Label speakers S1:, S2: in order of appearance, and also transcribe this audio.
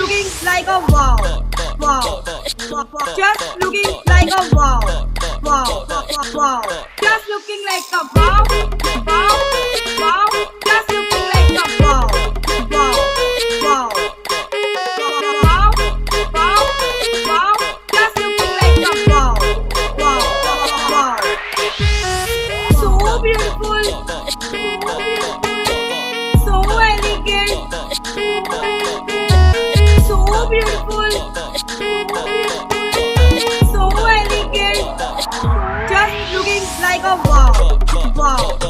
S1: looking like a wow, wow, just looking like a wow, wow, wow, just looking like a wow, wow, wow, just looking like a wow, wow, wow, wow, wow, wow, just looking like a wow, wow, wow, so beautiful, so elegant, so beautiful, so elegant, just looking like a wow, wow.